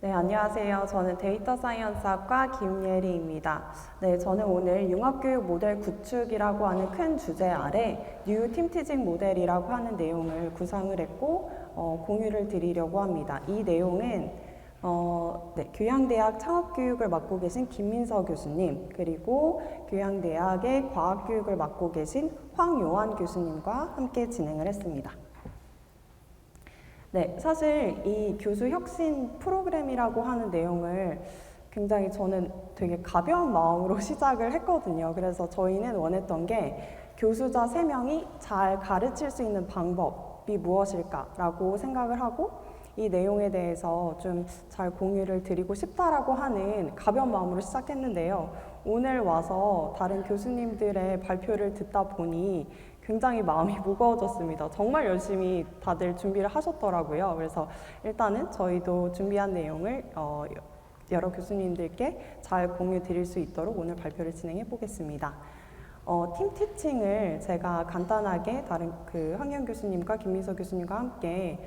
네, 안녕하세요. 저는 데이터 사이언스학과 김예리입니다. 네, 저는 오늘 융합교육 모델 구축이라고 하는 큰 주제 아래 뉴 팀티징 모델이라고 하는 내용을 구상을 했고 공유를 드리려고 합니다. 이 내용은 교양대학 창업교육을 맡고 계신 김민서 교수님, 그리고 교양대학의 과학교육을 맡고 계신 황요한 교수님과 함께 진행을 했습니다. 네, 사실 이 교수 혁신 프로그램이라고 하는 내용을 굉장히 저는 되게 가벼운 마음으로 시작을 했거든요. 그래서 저희는 원했던 게 교수자 3명이 잘 가르칠 수 있는 방법이 무엇일까라고 생각을 하고 이 내용에 대해서 좀 잘 공유를 드리고 싶다라고 하는 가벼운 마음으로 시작했는데요. 오늘 와서 다른 교수님들의 발표를 듣다 보니 굉장히 마음이 무거워졌습니다. 정말 열심히 다들 준비를 하셨더라고요. 그래서 일단은 저희도 준비한 내용을 여러 교수님들께 잘 공유 드릴 수 있도록 오늘 발표를 진행해 보겠습니다. 팀 티칭을 제가 간단하게 다른 황현 교수님과 김민서 교수님과 함께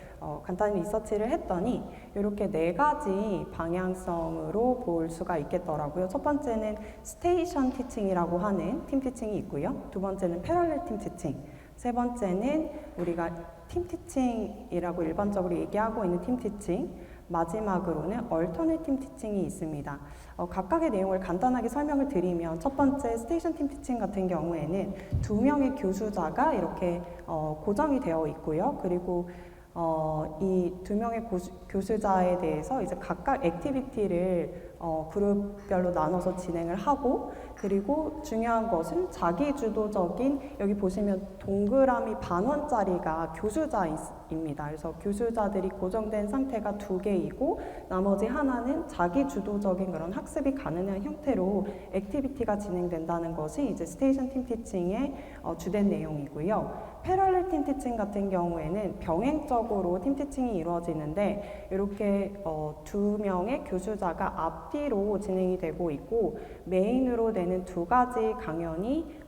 간단히 리서치를 했더니 이렇게 4가지 방향성으로 볼 수가 있겠더라고요. 첫 번째는 스테이션 티칭이라고 하는 팀 티칭이 있고요. 두 번째는 패럴렐 팀 티칭, 세 번째는 우리가 팀 티칭이라고 일반적으로 얘기하고 있는 팀 티칭, 마지막으로는 얼터네팀 티칭이 있습니다. 각각의 내용을 간단하게 설명을 드리면 첫 번째 스테이션 팀 티칭 같은 경우에는 2명의 교수자가 이렇게 고정이 되어 있고요. 그리고 이 2명의 교수자에 대해서 이제 각각 액티비티를 그룹별로 나눠서 진행을 하고, 그리고 중요한 것은 자기주도적인, 여기 보시면 동그라미 반원짜리가 교수자입니다. 그래서 교수자들이 고정된 상태가 2개이고 나머지 하나는 자기주도적인 그런 학습이 가능한 형태로 액티비티가 진행된다는 것이 이제 스테이션 팀 티칭의 주된 내용이고요. 패럴렐 팀 티칭 같은 경우에는 병행적으로 팀 티칭이 이루어지는데 이렇게 2명의 교수자가 앞뒤로 진행이 되고 있고 메인으로 되는 2가지 강연이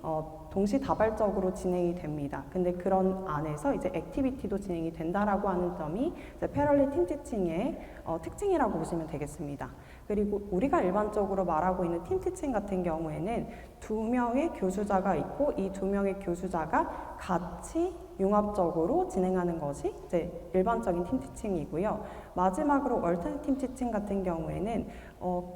동시다발적으로 진행이 됩니다. 근데 그런 안에서 이제 액티비티도 진행이 된다라고 하는 점이 이제 패럴렐 팀 티칭의 특징이라고 보시면 되겠습니다. 그리고 우리가 일반적으로 말하고 있는 팀 티칭 같은 경우에는 2명의 교수자가 있고 이 2명의 교수자가 같이 융합적으로 진행하는 것이 이제 일반적인 팀 티칭이고요. 마지막으로 얼터네이트 팀 티칭 같은 경우에는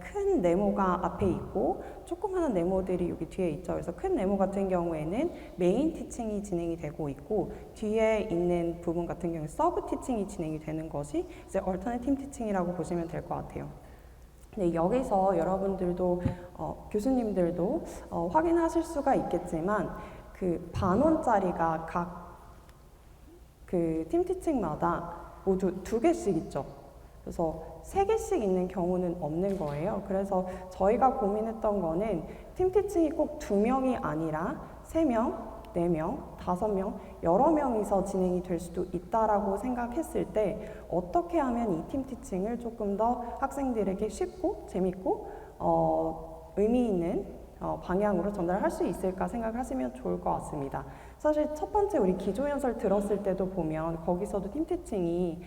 큰 네모가 앞에 있고 조그마한 네모들이 여기 뒤에 있죠. 그래서 큰 네모 같은 경우에는 메인 티칭이 진행이 되고 있고 뒤에 있는 부분 같은 경우에 서브 티칭이 진행이 되는 것이 이제 얼터네이트 팀 티칭이라고 보시면 될 것 같아요. 네, 여기서 여러분들도 교수님들도 확인하실 수가 있겠지만 그 반원짜리가 각 팀 티칭마다 모두 2개씩 있죠. 그래서 3개씩 있는 경우는 없는 거예요. 그래서 저희가 고민했던 거는 팀 티칭이 꼭 2명이 아니라 3명, 4명, 5명, 여러 명이서 진행이 될 수도 있다라고 생각했을 때 어떻게 하면 이 팀 티칭을 조금 더 학생들에게 쉽고 재밌고 의미 있는 방향으로 전달할 수 있을까 생각하시면 좋을 것 같습니다. 사실 첫 번째 우리 기조연설 들었을 때도 보면 거기서도 팀 티칭이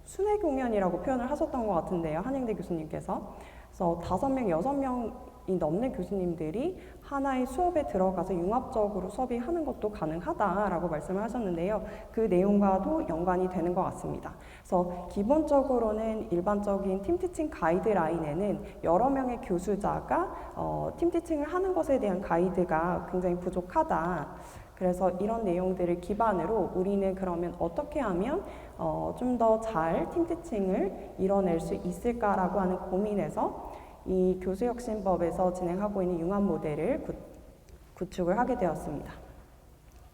순회 공연이라고 표현을 하셨던 것 같은데요. 한영대 교수님께서. 그래서 5명, 6명이 넘는 교수님들이 하나의 수업에 들어가서 융합적으로 수업이 하는 것도 가능하다라고 말씀을 하셨는데요. 그 내용과도 연관이 되는 것 같습니다. 그래서 기본적으로는 일반적인 팀 티칭 가이드라인에는 여러 명의 교수자가 팀 티칭을 하는 것에 대한 가이드가 굉장히 부족하다. 그래서 이런 내용들을 기반으로 우리는 그러면 어떻게 하면 좀 더 잘 팀 티칭을 이뤄낼 수 있을까라고 하는 고민에서 이 교수혁신법에서 진행하고 있는 융합 모델을 구축을 하게 되었습니다.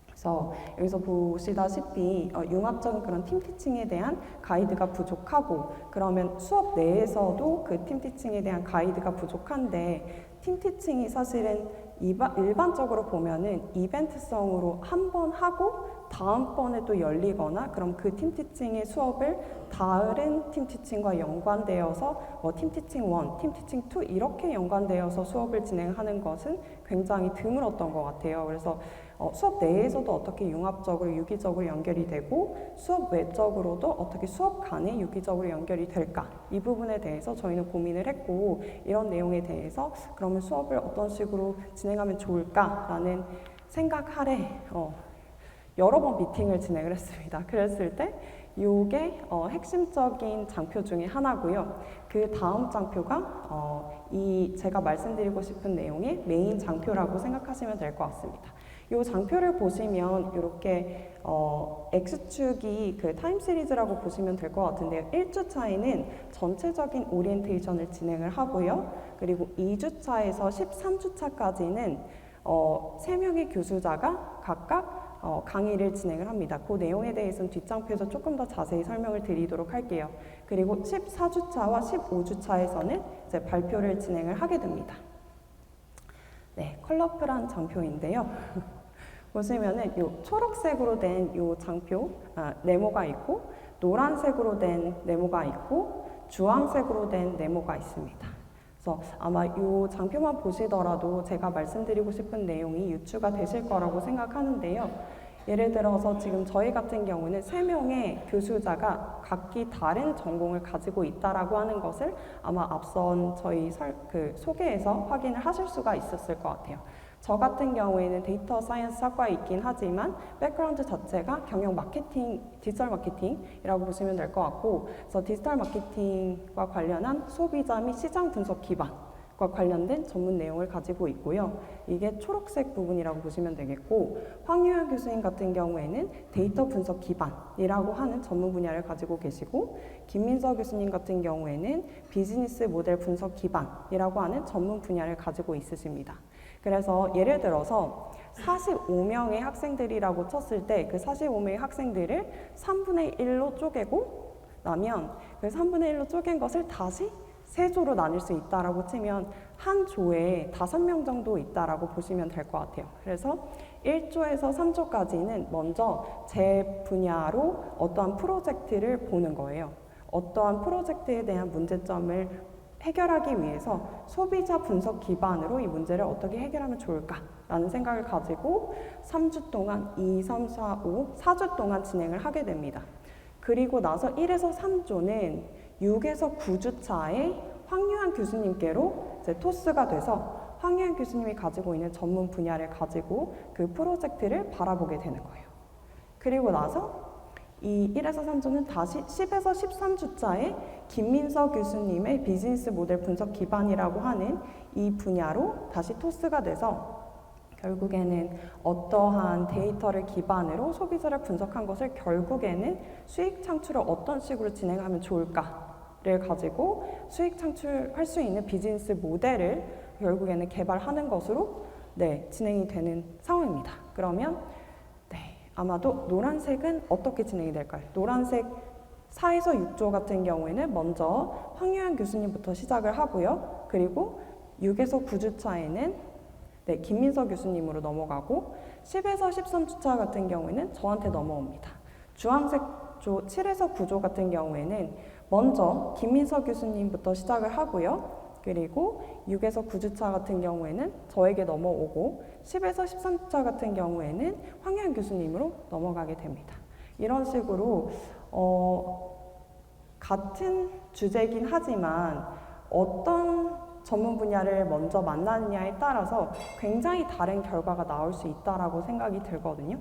그래서 여기서 보시다시피 융합적인 그런 팀 티칭에 대한 가이드가 부족하고, 그러면 수업 내에서도 그 팀 티칭에 대한 가이드가 부족한데 팀 티칭이 사실은 일반적으로 보면은 이벤트성으로 한 번 하고 다음번에 또 열리거나 그럼 그 팀 티칭의 수업을 다른 팀 티칭과 연관되어서 팀 티칭 1, 팀 티칭 2 이렇게 연관되어서 수업을 진행하는 것은 굉장히 드물었던 것 같아요. 그래서 수업 내에서도 어떻게 융합적으로 유기적으로 연결이 되고 수업 외적으로도 어떻게 수업 간에 유기적으로 연결이 될까, 이 부분에 대해서 저희는 고민을 했고, 이런 내용에 대해서 그러면 수업을 어떤 식으로 진행하면 좋을까라는 생각 아래 여러 번 미팅을 진행을 했습니다. 그랬을 때 이게 핵심적인 장표 중에 하나고요. 그 다음 장표가 이 제가 말씀드리고 싶은 내용의 메인 장표라고 생각하시면 될 것 같습니다. 이 장표를 보시면 이렇게 X축이 그 타임 시리즈라고 보시면 될 것 같은데요. 1주차에는 전체적인 오리엔테이션을 진행을 하고요. 그리고 2주차에서 13주차까지는 3명의 교수자가 각각 강의를 진행을 합니다. 그 내용에 대해서는 뒷장표에서 조금 더 자세히 설명을 드리도록 할게요. 그리고 14주차와 15주차에서는 이제 발표를 진행을 하게 됩니다. 네, 컬러풀한 장표인데요. 보시면은 요 초록색으로 된 요 장표, 네모가 있고, 노란색으로 된 네모가 있고, 주황색으로 된 네모가 있습니다. 그래서 아마 이 장표만 보시더라도 제가 말씀드리고 싶은 내용이 유추가 되실 거라고 생각하는데요. 예를 들어서 지금 저희 같은 경우는 3명의 교수자가 각기 다른 전공을 가지고 있다라고 하는 것을 아마 앞선 저희 소개에서 확인을 하실 수가 있었을 것 같아요. 저 같은 경우에는 데이터 사이언스 학과에 있긴 하지만 백그라운드 자체가 경영 마케팅, 디지털 마케팅이라고 보시면 될 것 같고, 그래서 디지털 마케팅과 관련한 소비자 및 시장 분석 기반과 관련된 전문 내용을 가지고 있고요. 이게 초록색 부분이라고 보시면 되겠고, 황유현 교수님 같은 경우에는 데이터 분석 기반이라고 하는 전문 분야를 가지고 계시고, 김민서 교수님 같은 경우에는 비즈니스 모델 분석 기반이라고 하는 전문 분야를 가지고 있으십니다. 그래서 예를 들어서 45명의 학생들이라고 쳤을 때 그 45명의 학생들을 3분의 1로 쪼개고 나면 그 3분의 1로 쪼갠 것을 다시 3조로 나눌 수 있다라고 치면 한 조에 5명 정도 있다라고 보시면 될 것 같아요. 그래서 1조에서 3조까지는 먼저 제 분야로 어떠한 프로젝트를 보는 거예요. 어떠한 프로젝트에 대한 문제점을 해결하기 위해서 소비자 분석 기반으로 이 문제를 어떻게 해결하면 좋을까라는 생각을 가지고 3주 동안 2, 3, 4, 5, 4주 동안 진행을 하게 됩니다. 그리고 나서 1에서 3조는 6에서 9주 차에 황유한 교수님께로 이제 토스가 돼서 황유한 교수님이 가지고 있는 전문 분야를 가지고 그 프로젝트를 바라보게 되는 거예요. 그리고 나서 이 1에서 3조는 다시 10에서 13주차에 김민서 교수님의 비즈니스 모델 분석 기반이라고 하는 이 분야로 다시 토스가 돼서 결국에는 어떠한 데이터를 기반으로 소비자를 분석한 것을 결국에는 수익 창출을 어떤 식으로 진행하면 좋을까를 가지고 수익 창출할 수 있는 비즈니스 모델을 결국에는 개발하는 것으로 진행이 되는 상황입니다. 그러면 아마도 노란색은 어떻게 진행이 될까요? 노란색 4에서 6조 같은 경우에는 먼저 황유한 교수님부터 시작을 하고요. 그리고 6에서 9주차에는 김민서 교수님으로 넘어가고 10에서 13주차 같은 경우에는 저한테 넘어옵니다. 주황색 조 7에서 9조 같은 경우에는 먼저 김민서 교수님부터 시작을 하고요. 그리고 6에서 9주차 같은 경우에는 저에게 넘어오고 10에서 13주차 같은 경우에는 황유한 교수님으로 넘어가게 됩니다. 이런 식으로 같은 주제이긴 하지만 어떤 전문 분야를 먼저 만나느냐에 따라서 굉장히 다른 결과가 나올 수 있다라고 생각이 들거든요.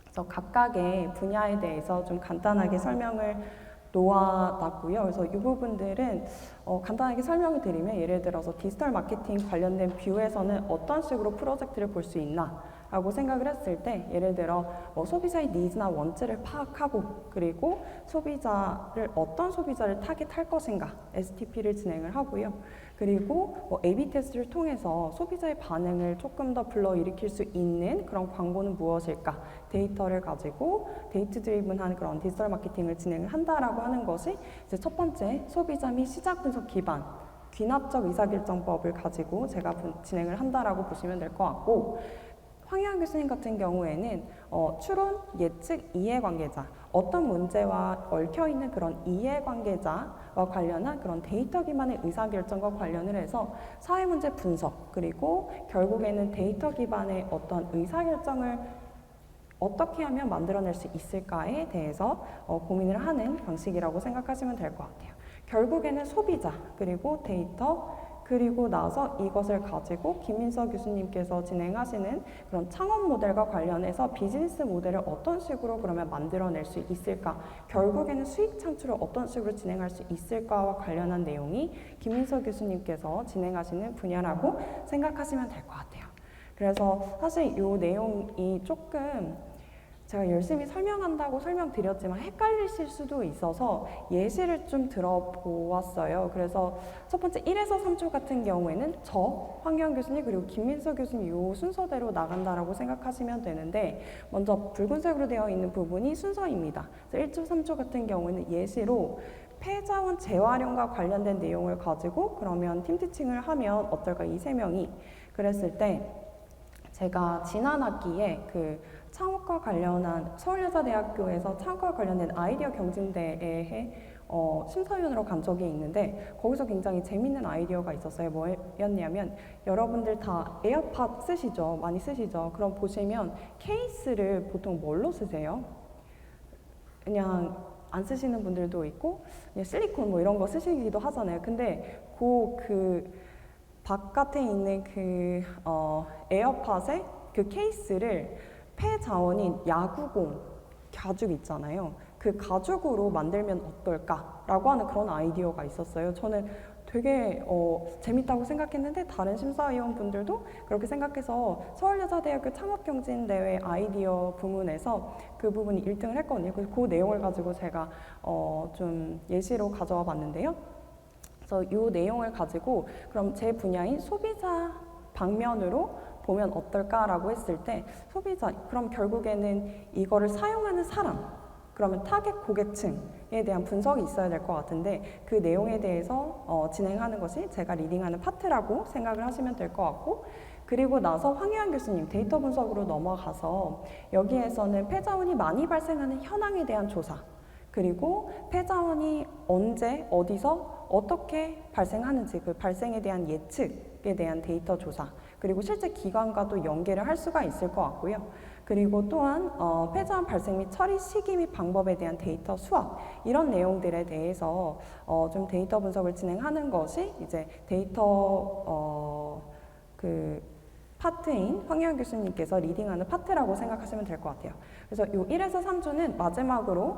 그래서 각각의 분야에 대해서 좀 간단하게 설명을 놓아놨고요. 그래서 이 부분들은 간단하게 설명을 드리면 예를 들어서 디지털 마케팅 관련된 뷰에서는 어떤 식으로 프로젝트를 볼 수 있나 라고 생각을 했을 때 예를 들어 소비자의 니즈나 원칙을 파악하고 그리고 어떤 소비자를 타겟할 것인가 STP를 진행을 하고요. 그리고 A/B 테스트를 통해서 소비자의 반응을 조금 더 불러일으킬 수 있는 그런 광고는 무엇일까? 데이터를 가지고 데이트 드리븐한 그런 디지털 마케팅을 진행을 한다라고 하는 것이 이제 첫 번째 소비자 및 시장 분석 기반 귀납적 의사결정법을 가지고 제가 진행을 한다라고 보시면 될 것 같고 황희안 교수님 같은 경우에는 추론, 예측, 이해관계자, 어떤 문제와 얽혀있는 그런 이해관계자와 관련한 그런 데이터 기반의 의사결정과 관련을 해서 사회문제 분석, 그리고 결국에는 데이터 기반의 어떤 의사결정을 어떻게 하면 만들어낼 수 있을까에 대해서 고민을 하는 방식이라고 생각하시면 될 것 같아요. 결국에는 소비자, 그리고 데이터, 그리고 나서 이것을 가지고 김민서 교수님께서 진행하시는 그런 창업 모델과 관련해서 비즈니스 모델을 어떤 식으로 그러면 만들어낼 수 있을까, 결국에는 수익 창출을 어떤 식으로 진행할 수 있을까와 관련한 내용이 김민서 교수님께서 진행하시는 분야라고 생각하시면 될 것 같아요. 그래서 사실 이 내용이 조금 제가 열심히 설명한다고 설명드렸지만 헷갈리실 수도 있어서 예시를 좀 들어보았어요. 그래서 첫 번째 1에서 3조 같은 경우에는 저, 황희안 교수님, 그리고 김민서 교수님 이 순서대로 나간다라고 생각하시면 되는데, 먼저 붉은색으로 되어 있는 부분이 순서입니다. 그래서 1조, 3조 같은 경우에는 예시로 폐자원 재활용과 관련된 내용을 가지고 그러면 팀티칭을 하면 어떨까, 이 세 명이. 그랬을 때 제가 지난 학기에 그 창업과 관련한 서울여자대학교에서 창업과 관련된 아이디어 경진대회에 심사위원으로 간 적이 있는데, 거기서 굉장히 재밌는 아이디어가 있었어요. 뭐였냐면, 여러분들 다 에어팟 쓰시죠? 많이 쓰시죠? 그럼 보시면 케이스를 보통 뭘로 쓰세요? 그냥 안 쓰시는 분들도 있고 그냥 실리콘 뭐 이런 거 쓰시기도 하잖아요. 근데 그 바깥에 있는 그 에어팟의 그 케이스를 폐자원인 야구공 가죽 있잖아요. 그 가죽으로 만들면 어떨까라고 하는 그런 아이디어가 있었어요. 저는 되게 재밌다고 생각했는데 다른 심사위원분들도 그렇게 생각해서 서울여자대학교 창업경진대회 아이디어 부문에서 그 부분이 1등을 했거든요. 그래서 그 내용을 가지고 제가 좀 예시로 가져와 봤는데요. 그래서 이 내용을 가지고 그럼 제 분야인 소비자 방면으로 보면 어떨까라고 했을 때, 소비자, 그럼 결국에는 이거를 사용하는 사람, 그러면 타겟 고객층에 대한 분석이 있어야 될 것 같은데, 그 내용에 대해서 진행하는 것이 제가 리딩하는 파트라고 생각을 하시면 될 것 같고, 그리고 나서 황희안 교수님 데이터 분석으로 넘어가서 여기에서는 폐자원이 많이 발생하는 현황에 대한 조사, 그리고 폐자원이 언제, 어디서, 어떻게 발생하는지 그 발생에 대한 예측에 대한 데이터 조사, 그리고 실제 기관과도 연계를 할 수가 있을 것 같고요. 그리고 또한 폐자원 발생 및 처리 시기 및 방법에 대한 데이터 수합, 이런 내용들에 대해서 좀 데이터 분석을 진행하는 것이 이제 데이터 그 파트인 황희안 교수님께서 리딩하는 파트라고 생각하시면 될 것 같아요. 그래서 이 1에서 3조는 마지막으로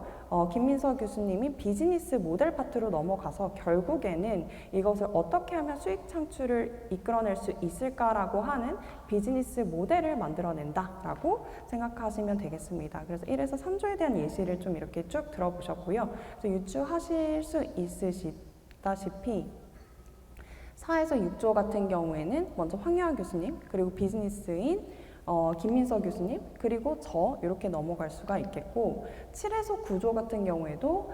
김민서 교수님이 비즈니스 모델 파트로 넘어가서 결국에는 이것을 어떻게 하면 수익 창출을 이끌어낼 수 있을까라고 하는 비즈니스 모델을 만들어낸다라고 생각하시면 되겠습니다. 그래서 1에서 3조에 대한 예시를 좀 이렇게 쭉 들어보셨고요. 그래서 유추하실 수 있으시다시피 4에서 6조 같은 경우에는 먼저 황희안 교수님, 그리고 비즈니스인 김민서 교수님, 그리고 저 이렇게 넘어갈 수가 있겠고, 7에서 9조 같은 경우에도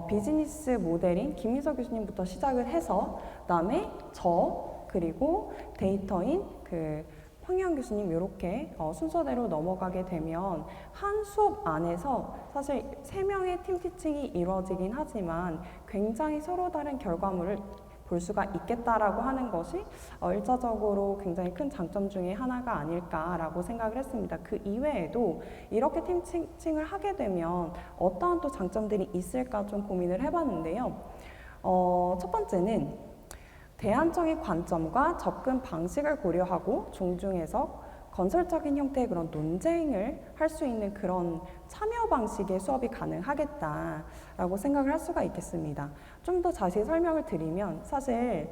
비즈니스 모델인 김민서 교수님부터 시작을 해서 그다음에 저, 그리고 데이터인 그 황희안 교수님 이렇게 순서대로 넘어가게 되면 한 수업 안에서 사실 3명의 팀 티칭이 이루어지긴 하지만 굉장히 서로 다른 결과물을 볼 수가 있겠다라고 하는 것이 1차적으로 굉장히 큰 장점 중에 하나가 아닐까라고 생각을 했습니다. 그 이외에도 이렇게 팀 티칭을 하게 되면 어떠한 또 장점들이 있을까 좀 고민을 해봤는데요. 첫 번째는 대안적인 관점과 접근 방식을 고려하고 존중해서 건설적인 형태의 그런 논쟁을 할 수 있는 그런 참여 방식의 수업이 가능하겠다라고 생각을 할 수가 있겠습니다. 좀 더 자세히 설명을 드리면, 사실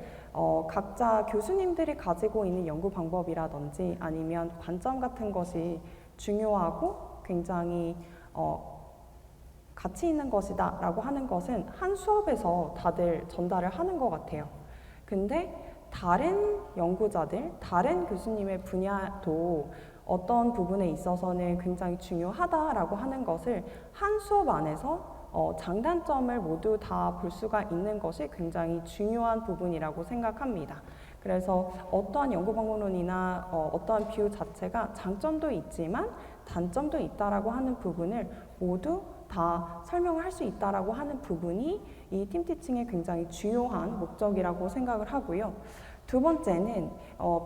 각자 교수님들이 가지고 있는 연구 방법이라든지 아니면 관점 같은 것이 중요하고 굉장히 가치 있는 것이다 라고 하는 것은 한 수업에서 다들 전달을 하는 것 같아요. 근데 다른 연구자들, 다른 교수님의 분야도 어떤 부분에 있어서는 굉장히 중요하다라고 하는 것을 한 수업 안에서 장단점을 모두 다 볼 수가 있는 것이 굉장히 중요한 부분이라고 생각합니다. 그래서 어떠한 연구방문론이나 어떠한 뷰 자체가 장점도 있지만 단점도 있다라고 하는 부분을 모두 다 설명을 할 수 있다라고 하는 부분이 이 팀티칭의 굉장히 주요한 목적이라고 생각을 하고요. 두 번째는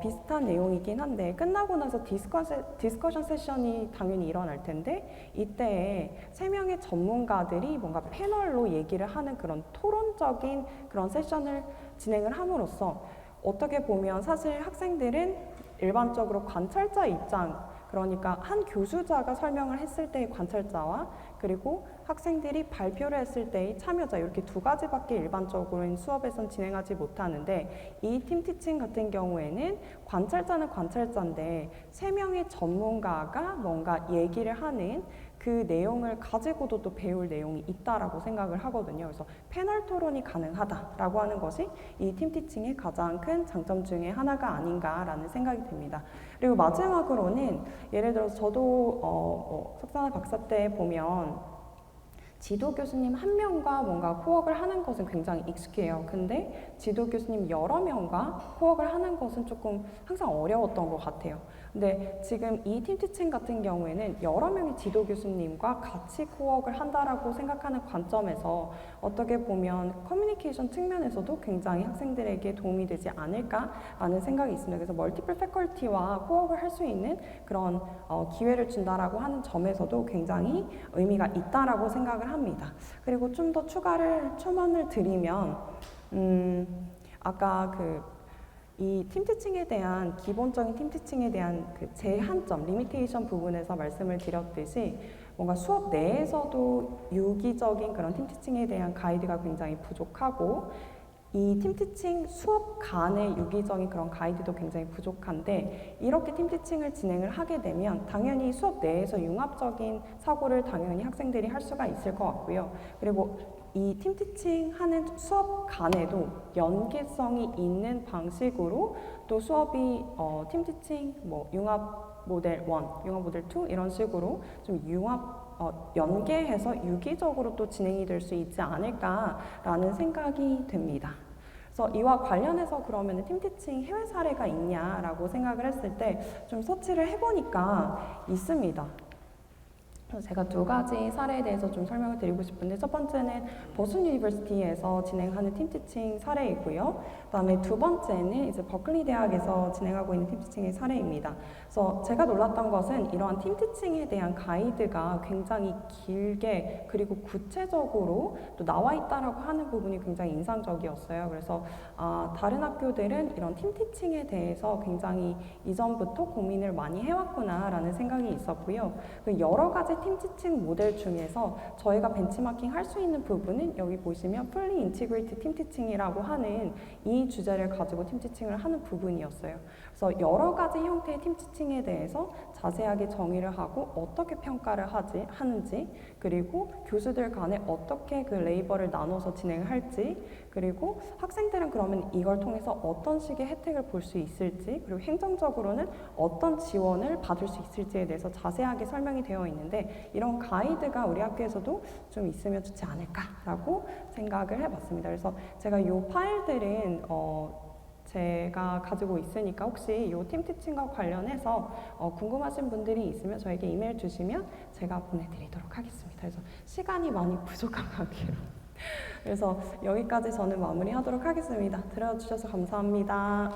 비슷한 내용이긴 한데 끝나고 나서 디스커션 세션이 당연히 일어날 텐데 이때에 3명의 전문가들이 뭔가 패널로 얘기를 하는 그런 토론적인 그런 세션을 진행을 함으로써 어떻게 보면 사실 학생들은 일반적으로 관찰자 입장, 그러니까 한 교수자가 설명을 했을 때의 관찰자와 그리고 학생들이 발표를 했을 때의 참여자, 이렇게 두 가지밖에 일반적으로는 수업에선 진행하지 못하는데 이 팀티칭 같은 경우에는 관찰자는 관찰자인데 3명의 전문가가 뭔가 얘기를 하는 그 내용을 가지고도 또 배울 내용이 있다라고 생각을 하거든요. 그래서 패널 토론이 가능하다라고 하는 것이 이 팀티칭의 가장 큰 장점 중에 하나가 아닌가라는 생각이 듭니다. 그리고 마지막으로는 예를 들어서 저도 석사나 박사 때 보면 지도 교수님 한 명과 뭔가 코워크를 하는 것은 굉장히 익숙해요. 근데 지도 교수님 여러 명과 코워크를 하는 것은 조금 항상 어려웠던 것 같아요. 근데 지금 이 팀티칭 같은 경우에는 여러 명의 지도 교수님과 같이 코워크를 한다라고 생각하는 관점에서 어떻게 보면 커뮤니케이션 측면에서도 굉장히 학생들에게 도움이 되지 않을까라는 생각이 있습니다. 그래서 멀티플 패컬티와 코워크를 할 수 있는 그런 기회를 준다라고 하는 점에서도 굉장히 의미가 있다라고 생각을 합니다. 그리고 좀 더 첨언을 드리면 아까 이 팀티칭에 대한 기본적인 팀티칭에 대한 그 제한점, 리미테이션 부분에서 말씀을 드렸듯이 뭔가 수업 내에서도 유기적인 그런 팀티칭에 대한 가이드가 굉장히 부족하고 이 팀티칭 수업 간의 유기적인 그런 가이드도 굉장히 부족한데 이렇게 팀티칭을 진행을 하게 되면 당연히 수업 내에서 융합적인 사고를 당연히 학생들이 할 수가 있을 것 같고요. 그리고 이 팀티칭 하는 수업 간에도 연계성이 있는 방식으로 또 수업이 팀티칭 융합 모델 1, 융합 모델 2 이런 식으로 좀 연계해서 유기적으로 또 진행이 될 수 있지 않을까라는 생각이 듭니다. 그래서 이와 관련해서 그러면 팀티칭 해외 사례가 있냐라고 생각을 했을 때 좀 서치를 해보니까 있습니다. 제가 두 가지 사례에 대해서 좀 설명을 드리고 싶은데 첫 번째는 버슨 유니버시티에서 진행하는 팀티칭 사례이고요. 그다음에 두 번째는 이제 버클리 대학에서 진행하고 있는 팀티칭의 사례입니다. 그래서 제가 놀랐던 것은 이러한 팀티칭에 대한 가이드가 굉장히 길게 그리고 구체적으로 또 나와 있다라고 하는 부분이 굉장히 인상적이었어요. 그래서 다른 학교들은 이런 팀티칭에 대해서 굉장히 이전부터 고민을 많이 해왔구나라는 생각이 있었고요. 여러 가지 팀티칭 모델 중에서 저희가 벤치마킹 할 수 있는 부분은 여기 보시면 Fully Integrated Teamteaching이라고 하는 이 주제를 가지고 팀티칭을 하는 부분이었어요. 그래서 여러 가지 형태의 팀티칭에 대해서 자세하게 정의를 하고 어떻게 평가를 하는지 그리고 교수들 간에 어떻게 그 레이버를 나눠서 진행을 할지 그리고 학생들은 그러면 이걸 통해서 어떤 식의 혜택을 볼 수 있을지 그리고 행정적으로는 어떤 지원을 받을 수 있을지에 대해서 자세하게 설명이 되어 있는데 이런 가이드가 우리 학교에서도 좀 있으면 좋지 않을까라고 생각을 해봤습니다. 그래서 제가 이 파일들은 제가 가지고 있으니까 혹시 이 팀티칭과 관련해서 궁금하신 분들이 있으면 저에게 이메일 주시면 제가 보내드리도록 하겠습니다. 그래서 시간이 많이 부족한 관계로 그래서 여기까지 저는 마무리하도록 하겠습니다. 들어주셔서 감사합니다.